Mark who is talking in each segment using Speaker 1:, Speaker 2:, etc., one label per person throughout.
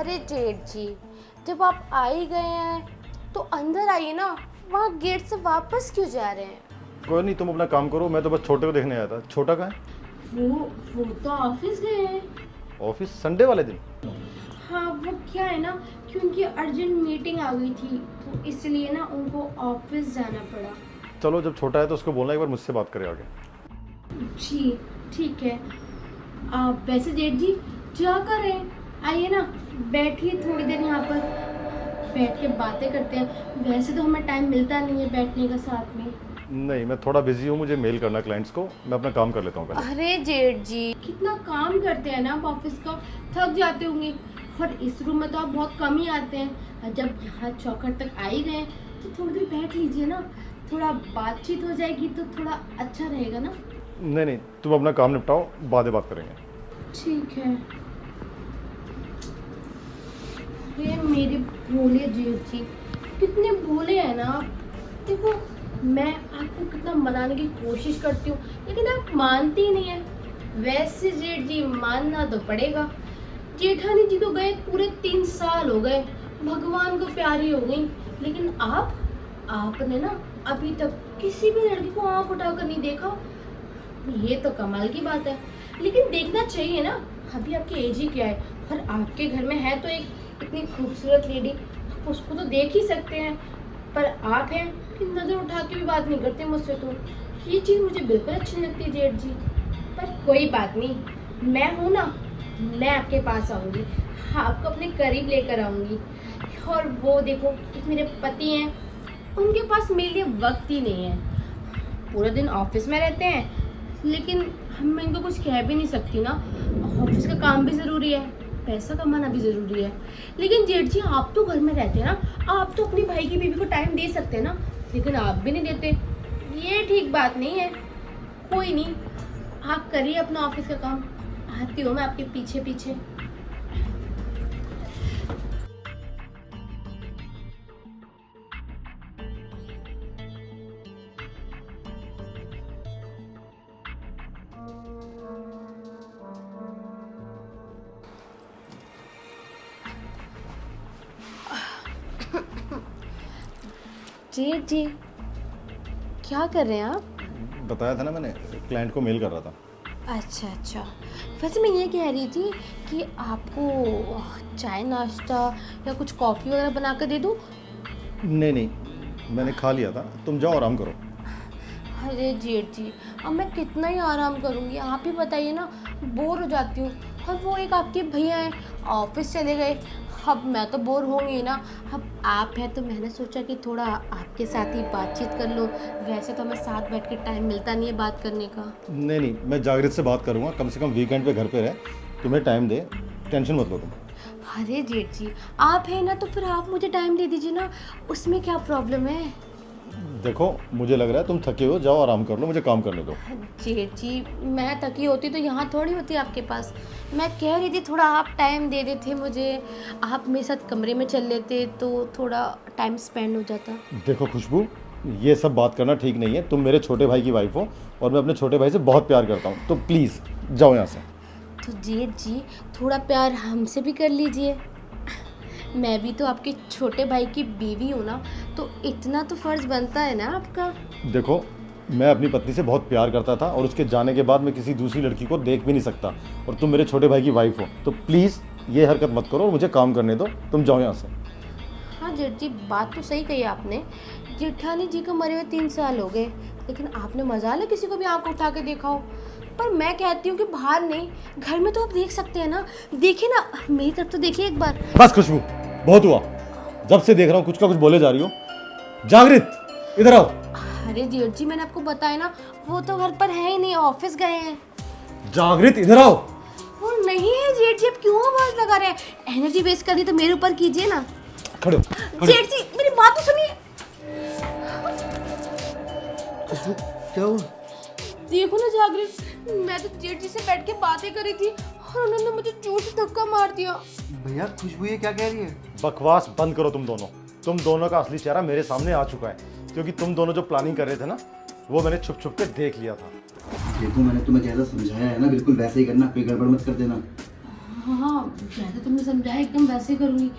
Speaker 1: अरे जेठ जी, जब आप आ ही गए हैं तो अंदर आइए ना, वहाँ गेट से वापस क्यों जा रहे हैं?
Speaker 2: कोई नहीं, तुम अपना काम करो, मैं तो बस छोटे को देखने आया था। छोटा कहाँ है?
Speaker 1: वो तो ऑफिस गए हैं।
Speaker 2: ऑफिस संडे वाले दिन?
Speaker 1: हाँ, वो क्या है ना कि उनकी अर्जेंट मीटिंग आ गई थी तो इसलिए ना उनको ऑफिस जाना पड़ा।
Speaker 2: चलो, जब छोटा है तो उसको बोलना एक बार मुझसे बात करे आगे।
Speaker 1: जी ठीक है। आप वैसे जेठ जी क्या कर रहे हैं? आइए ना, बैठिए थोड़ी देर यहाँ पर, बैठ के बातें करते हैं। वैसे तो हमें टाइम मिलता नहीं है बैठने का साथ में।
Speaker 2: नहीं, मैं थोड़ा बिजी हूँ, मुझे मेल करना क्लाइंट्स को, मैं अपना काम कर लेता हूँ पहले।
Speaker 1: अरे जेठ जी, कितना काम करते हैं ना आप ऑफिस का, थक जाते होंगे। और इस रूम में तो आप बहुत कम ही आते हैं, और जब यहाँ चौखट तक आ ही गए तो थोड़ी देर बैठ लीजिए ना, थोड़ा बातचीत हो जाएगी तो थोड़ा अच्छा रहेगा ना।
Speaker 2: नहीं नहीं, तुम अपना काम निपटाओ, बाद में बात करेंगे।
Speaker 1: ठीक है। ये मेरे भोले जेठ जी, कितने भोले हैं ना आप। देखो, मैं आपको कितना मनाने की कोशिश करती हूँ लेकिन आप मानती ही नहीं है। वैसे जेठ जी मानना तो पड़ेगा, जेठानी जी को गए पूरे 3 साल हो गए, भगवान को प्यारी हो गई, लेकिन आपने ना अभी तक किसी भी लड़की को आंख उठाकर नहीं देखा। ये तो कमाल की बात है, लेकिन देखना चाहिए ना, अभी आपकी एज ही क्या है, और आपके घर में है तो एक इतनी खूबसूरत लेडी, आप उसको तो देख ही सकते हैं। पर आप हैं कि नजर उठा के भी बात नहीं करते मुझसे, तो ये चीज़ मुझे बिल्कुल अच्छी नहीं लगती जेठ जी। पर कोई बात नहीं, मैं हूँ ना, मैं आपके पास आऊँगी, आपको अपने करीब लेकर आऊँगी। और वो देखो, एक मेरे पति हैं, उनके पास मेरे लिए वक्त ही नहीं है, पूरे दिन ऑफिस में रहते हैं, लेकिन हम इनको कुछ कह भी नहीं सकती ना, ऑफिस का काम भी ज़रूरी है, पैसा कमाना भी ज़रूरी है। लेकिन जेठ जी, आप तो घर में रहते हैं ना, आप तो अपनी भाई की बीवी को टाइम दे सकते हैं ना, लेकिन आप भी नहीं देते। ये ठीक बात नहीं है। कोई नहीं, आप करिए अपना ऑफिस का काम, आती हूँ मैं आपके पीछे पीछे। जेठ जी, क्या कर रहे हैं आप?
Speaker 2: बताया था ना मैंने, क्लाइंट को मेल कर रहा था।
Speaker 1: अच्छा अच्छा, वैसे मैं ये कह रही थी कि आपको चाय नाश्ता या कुछ कॉफ़ी वगैरह बना कर दे दूँ?
Speaker 2: नहीं नहीं, मैंने खा लिया था, तुम जाओ आराम करो।
Speaker 1: अरे जेठ जी, अब मैं कितना ही आराम करूँगी, आप ही बताइए ना, बोर हो जाती हूँ। और वो एक आपके भैया हैं, ऑफिस चले गए, अब मैं तो बोर होंगी ना। अब आप हैं तो मैंने सोचा कि थोड़ा आपके साथ ही बातचीत कर लो, वैसे तो हमें साथ बैठ के टाइम मिलता नहीं है बात करने का।
Speaker 2: नहीं नहीं, मैं जागृत से बात करूँगा, कम से कम वीकेंड पे घर पे रहे, तुम्हें टाइम दे, टेंशन मत लो तुम।
Speaker 1: अरे जेठ जी, आप हैं ना तो फिर आप मुझे टाइम दे दीजिए ना, उसमें क्या प्रॉब्लम है?
Speaker 2: देखो, मुझे लग रहा है तुम थके हो, जाओ आराम कर लो, मुझे काम करने दो।
Speaker 1: जेठ जी, मैं थकी होती तो यहाँ थोड़ी होती आपके पास। मैं कह रही थी थोड़ा आप टाइम दे देते मुझे, आप मेरे साथ कमरे में चल लेते तो थोड़ा टाइम स्पेंड हो जाता।
Speaker 2: देखो खुशबू, ये सब बात करना ठीक नहीं है, तुम मेरे छोटे भाई की वाइफ हो और मैं अपने छोटे भाई से बहुत प्यार करता हूँ, तो प्लीज़ जाओ यहाँ से।
Speaker 1: तो जेठ जी, थोड़ा प्यार हमसे भी कर लीजिए, मैं भी तो आपके छोटे भाई की बीवी हूँ ना, तो इतना तो फ़र्ज़ बनता है ना आपका।
Speaker 2: देखो, मैं अपनी पत्नी से बहुत प्यार करता था और उसके जाने के बाद मैं किसी दूसरी लड़की को देख भी नहीं सकता, और तुम मेरे छोटे भाई की वाइफ हो, तो प्लीज़ ये हरकत मत करो और मुझे काम करने दो, तुम जाओ यहाँ से।
Speaker 1: हाँ जेठ जी, बात तो सही कही आपने, जेठानी जी को मरे हुए 3 साल हो गए, लेकिन आपने मजाल है किसी को भी आंख उठा के देखा हो। पर मैं कहती हूँ कि बाहर नहीं, घर में तो आप देख सकते हैं ना, देखिए ना, मेरी तरफ तो देखिए एक बार।
Speaker 2: बस खुशबू, बहुत हुआ, जब से देख रहा हूँ कुछ का कुछ बोले जा रही हो। जागृत, इधर आओ।
Speaker 1: अरे जेठ जी, मैंने आपको बताया ना, वो तो घर पर है ही नहीं, ऑफिस गए हैं।
Speaker 2: जागृत, इधर आओ।
Speaker 1: वो नहीं है जेठ जी, अब क्यों आवाज लगा रहे हैं? एनर्जी वेस्ट करनी तो मेरे ऊपर कीजिए ना।
Speaker 2: खड़े हो,
Speaker 1: जेठ जी, मेरी बात तो सुनिए।
Speaker 3: खुशबू, क्या हुआ?
Speaker 1: देखो ना जागृत, मैं तो जेठ जी से बैठ के बातें कर रही थी और उन्होंने मुझे जोर से धक्का मार दिया।
Speaker 3: भैया, खुशबू ये क्या कह रही है?
Speaker 2: बकवास बंद करो तुम दोनों का असली चेहरा मेरे सामने आ चुका है, क्योंकि तुम दोनों जो प्लानिंग कर रहे थे ना, वो मैंने छुप छुप के देख लिया था।
Speaker 3: देखो, मैंने तुम्हें जैसा समझाया है ना, बिल्कुल वैसे ही करना, कोई गड़बड़ मत कर देना।
Speaker 1: हाँ जैसे तुमने समझाया एकदम वैसे करूँगी,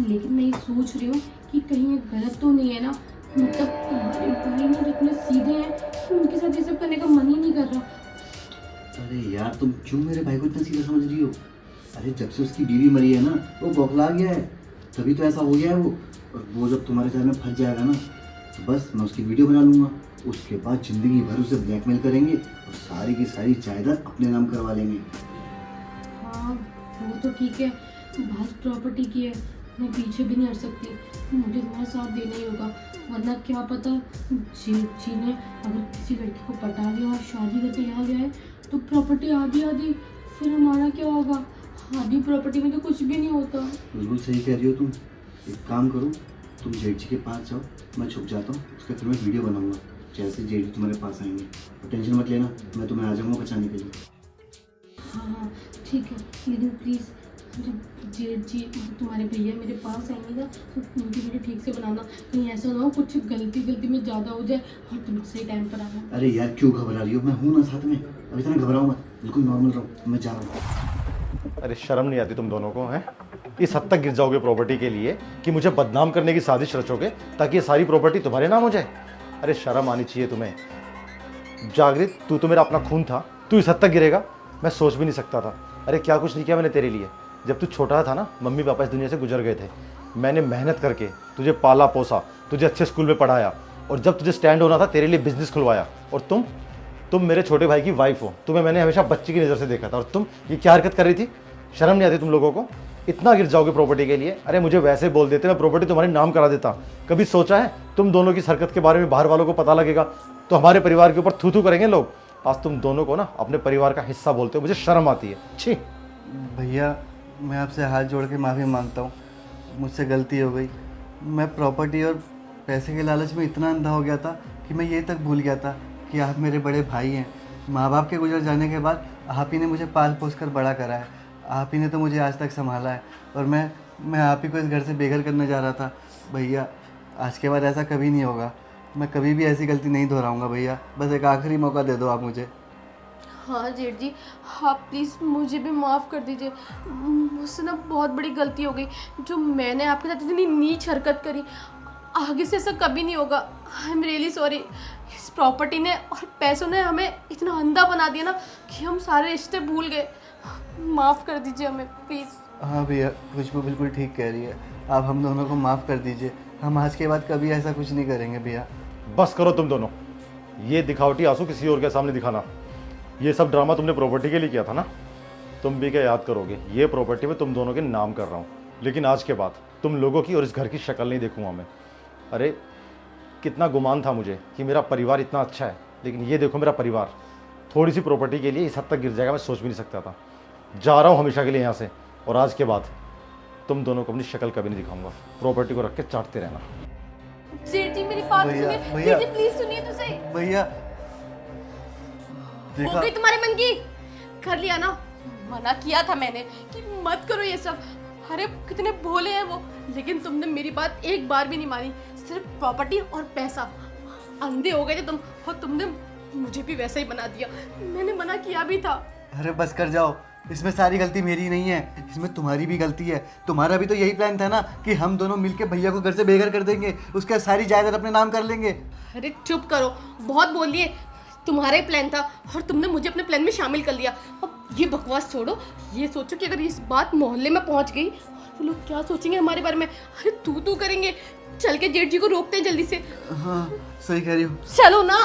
Speaker 1: लेकिन मैं ये सोच रही हूँ कि कहीं ये गलत तो नहीं है ना। मतलब तुम्हारे भाई ना इतने सीधे हैं कि उनके साथ ये सब करने का मन ही नहीं कर रहा।
Speaker 3: अरे यार तुम क्यों मेरे भाई को इतना सीधा समझ रही हो? अरे जब से उसकी बीवी मरी है ना वो बौखला गया है, तभी तो ऐसा हो गया है वो। और वो जब तुम्हारे घर में फंस जाएगा ना तो बस मैं उसकी वीडियो बना लूँगा, उसके बाद ज़िंदगी भर उसे ब्लैकमेल करेंगे और सारी की सारी जायदाद अपने नाम करवा लेंगे।
Speaker 1: हाँ वो तो ठीक है, बात प्रॉपर्टी की है, मैं पीछे भी नहीं हट सकती, मुझे तुम्हारा साथ देना ही होगा। वरना क्या पता जेठ जी ने अगर किसी लड़की को पटा लिया और शादी करके यहाँ गया है तो प्रॉपर्टी आधी आधी, फिर हमारा क्या होगा? आधी प्रॉपर्टी में तो कुछ भी नहीं होता।
Speaker 3: बिल्कुल सही कह रही हो तुम। एक काम करो, तुम जेठ जी के पास जाओ, मैं छुप जाता हूँ, उसका फिर मैं वीडियो बनाऊंगा जैसे जेठ जी तुम्हारे पास आएंगे। और टेंशन मत लेना, मैं तुम्हें आ जाऊँगा बचाने के लिए।
Speaker 1: हाँ हाँ ठीक है, लेकिन प्लीज़ जब जेठ जी तुम्हारे भैया मेरे पास आएंगे ना तो उनकी वीडियो ठीक से बनाना, कहीं ऐसा ना हो कुछ गलती में ज़्यादा हो जाए और तुम सही टाइम पर आना।
Speaker 3: अरे यार क्यों घबरा रही हो, मैं हूँ ना साथ में, अब इतना घबराओ मत, बिल्कुल नॉर्मल रहो, मैं जा रहा हूँ।
Speaker 2: अरे शर्म नहीं आती तुम दोनों को? हैं इस हद तक गिर जाओगे प्रॉपर्टी के लिए कि मुझे बदनाम करने की साजिश रचोगे ताकि ये सारी प्रॉपर्टी तुम्हारे नाम हो जाए? अरे शर्म आनी चाहिए तुम्हें। जागृत, तू तो मेरा अपना खून था, तू इस हद तक गिरेगा? मैं सोच भी नहीं सकता था। अरे क्या कुछ नहीं किया मैंने तेरे लिए। जब तू छोटा था ना, मम्मी पापा इस दुनिया से गुजर गए थे, मैंने मेहनत करके तुझे पाला पोसा, तुझे अच्छे स्कूल में पढ़ाया, और जब तुझे स्टैंड होना था तेरे लिए बिजनेस खुलवाया। और तुम मेरे छोटे भाई की वाइफ हो, तुम्हें मैंने हमेशा बच्ची की नज़र से देखा था, और तुम ये क्या हरकत कर रही थी? शर्म नहीं आती तुम लोगों को? इतना गिर जाओगे प्रॉपर्टी के लिए? अरे मुझे वैसे बोल देते, मैं प्रॉपर्टी तुम्हारे नाम करा देता। कभी सोचा है तुम दोनों की इस हरकत के बारे में बाहर वालों को पता लगेगा तो हमारे परिवार के ऊपर थू थू करेंगे लोग? आज तुम दोनों को ना अपने परिवार का हिस्सा बोलते हो, मुझे शर्म आती है। छी।
Speaker 3: भैया मैं आपसे हाथ जोड़ के माफ़ी मांगता हूँ, मुझसे गलती हो गई। मैं प्रॉपर्टी और पैसे के लालच में इतना अंधा हो गया था कि मैं ये तक भूल गया था कि आप मेरे बड़े भाई हैं। माँ बाप के गुजर जाने के बाद आप ही ने मुझे पाल पोस कर बड़ा करा है, आप ही ने तो मुझे आज तक संभाला है, और मैं आप ही को इस घर से बेघर करने जा रहा था। भैया आज के बाद ऐसा कभी नहीं होगा, मैं कभी भी ऐसी गलती नहीं दोहराऊंगा भैया, बस एक आखिरी मौका दे दो आप मुझे।
Speaker 1: हाँ जेठ जी, आप प्लीज़ मुझे भी माफ़ कर दीजिए, मुझसे ना बहुत बड़ी गलती हो गई जो मैंने आपके साथ इतनी नीच हरकत करी। आगे से ऐसा कभी नहीं होगा। I am really sorry. इस प्रॉपर्टी ने और पैसों ने हमें इतना अंधा बना दिया ना कि हम सारे रिश्ते भूल गए। माफ़ कर दीजिए हमें प्लीज़।
Speaker 3: हाँ भैया, खुशबू बिल्कुल ठीक कह रही है, आप हम दोनों को माफ़ कर दीजिए, हम आज के बाद कभी ऐसा कुछ नहीं करेंगे भैया।
Speaker 2: बस करो तुम दोनों, ये दिखावटी आंसू किसी और के सामने दिखाना। ये सब ड्रामा तुमने प्रॉपर्टी के लिए किया था ना? तुम भी क्या याद करोगे? ये प्रॉपर्टी में तुम दोनों के नाम कर रहा हूँ, लेकिन आज के बाद तुम लोगों की और इस घर की शक्ल नहीं देखूंगा मैं। अरे कितना गुमान था मुझे कि मेरा परिवार इतना अच्छा है, लेकिन ये देखो मेरा परिवार थोड़ी सी प्रॉपर्टी के लिए इस हद तक गिर जाएगा, मैं सोच भी नहीं सकता था। जा रहा हूँ हमेशा के लिए यहाँ से, और आज के बाद तुम दोनों को अपनी शक्ल कभी नहीं दिखाऊंगा। प्रॉपर्टी को रख के चाटते रहना।
Speaker 1: जेठ जी मेरी बात
Speaker 3: भैया,
Speaker 1: सुनिए,
Speaker 3: भैया।
Speaker 1: जेठ जी प्लीज सुनिए तो सही।
Speaker 3: भैया
Speaker 1: हो गई तुम्हारे मन की? कर लिया ना? मना किया था मैंने कि मत करो ये सब। अरे कितने भोले हैं वो, लेकिन तुमने मेरी बात एक बार भी नहीं मानी। सिर्फ प्रॉपर्टी और पैसा, अंधे हो गए थे तुम, और तुमने मुझे भी वैसा ही बना दिया। मैंने मना किया भी था।
Speaker 3: अरे बस कर जाओ, इसमें सारी गलती मेरी नहीं है, इसमें तुम्हारी भी गलती है। तुम्हारा भी तो यही प्लान था ना कि हम दोनों मिलके भैया को घर से बेघर कर देंगे, उसका सारी जायदाद अपने नाम कर लेंगे।
Speaker 1: अरे चुप करो, बहुत बोल लिए। तुम्हारा ही प्लान था और तुमने मुझे अपने प्लान में शामिल कर लिया। अब ये बकवास छोड़ो, ये सोचो कि अगर इस बात मोहल्ले में पहुंच गई वो लोग क्या सोचेंगे हमारे बारे में। अरे तू करेंगे। चल के जेठ जी को रोकते हैं जल्दी से।
Speaker 3: हाँ सही कह रही हो।
Speaker 1: चलो ना।